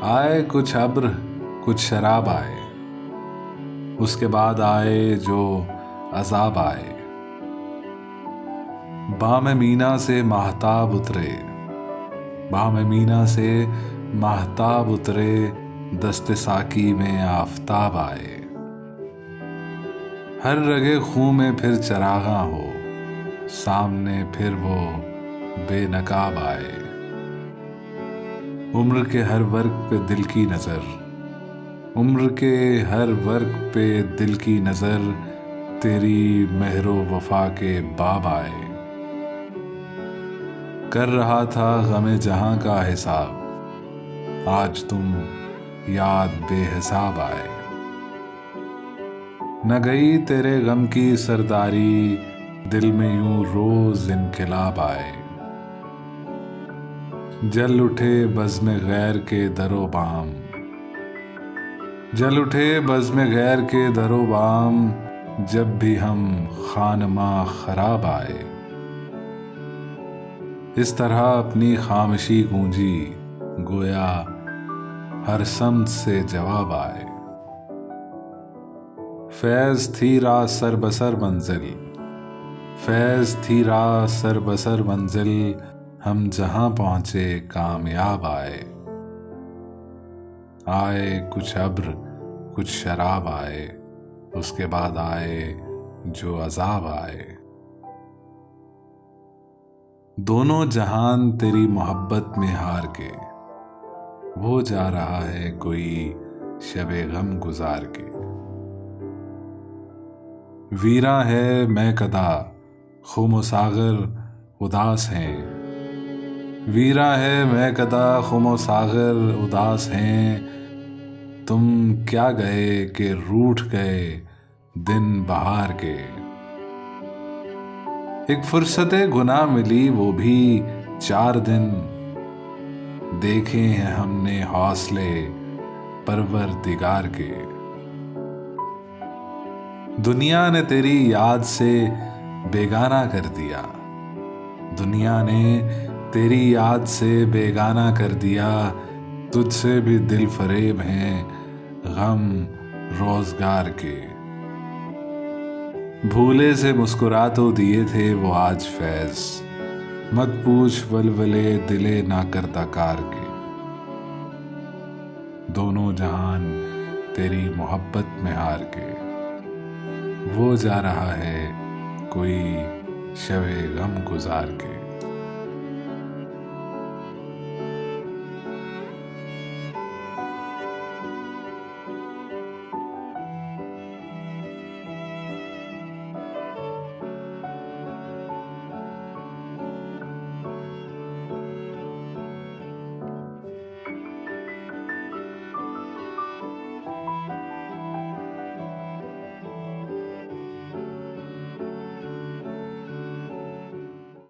आए कुछ अब्र कुछ शराब आए, उसके बाद आए जो अजाब आए। बाम मीना से माहताब उतरे, बाम मीना से माहताब उतरे, दस्ते साकी में आफताब आए। हर रगे खूं में फिर चरागा हो, सामने फिर वो बेनकाब आए। उम्र के हर वर्ग पे दिल की नजर, उम्र के हर वर्ग पे दिल की नजर, तेरी मेहरो वफा के बाब आए। कर रहा था गमे जहां का हिसाब, आज तुम याद बेहिसाब आए। न गई तेरे गम की सरदारी, दिल में यूं रोज इनकलाब आए। जल उठे बज़्म गैर के दरो बाम, जल उठे बज़्म गैर के दरो बाम, जब भी हम खानमा खराब आए। इस तरह अपनी खामोशी गूंजी, गोया हर समत से जवाब आए। फैज़ थी राह सर बसर मंजिल, फैज़ थी राह सर बसर मंजिल, हम जहां पहुंचे कामयाब आए। आए कुछ अब्र कुछ शराब आए, उसके बाद आए जो अजाब आए। दोनों जहान तेरी मोहब्बत में हार के, वो जा रहा है कोई शबे गम गुजार के। वीरा है मैं कदा खुम सागर उदास हैं, वीरा है मैं कदा खुम सागर उदास हैं। तुम क्या गए कि रूठ गए दिन बहार के। एक फुर्सते गुनाह मिली वो भी 4 दिन, देखे हैं हमने हौसले परवरदिगार के। दुनिया ने तेरी याद से बेगाना कर दिया, दुनिया ने तेरी याद से बेगाना कर दिया। तुझसे भी दिल फरेब हैं गम रोजगार के। भूले से मुस्कुरा तो दिए थे वो आज फैज, मत पूछ वलवले दिले ना करता कार के। दोनों जहान तेरी मोहब्बत में हार के, वो जा रहा है कोई शबे गम गुजार के।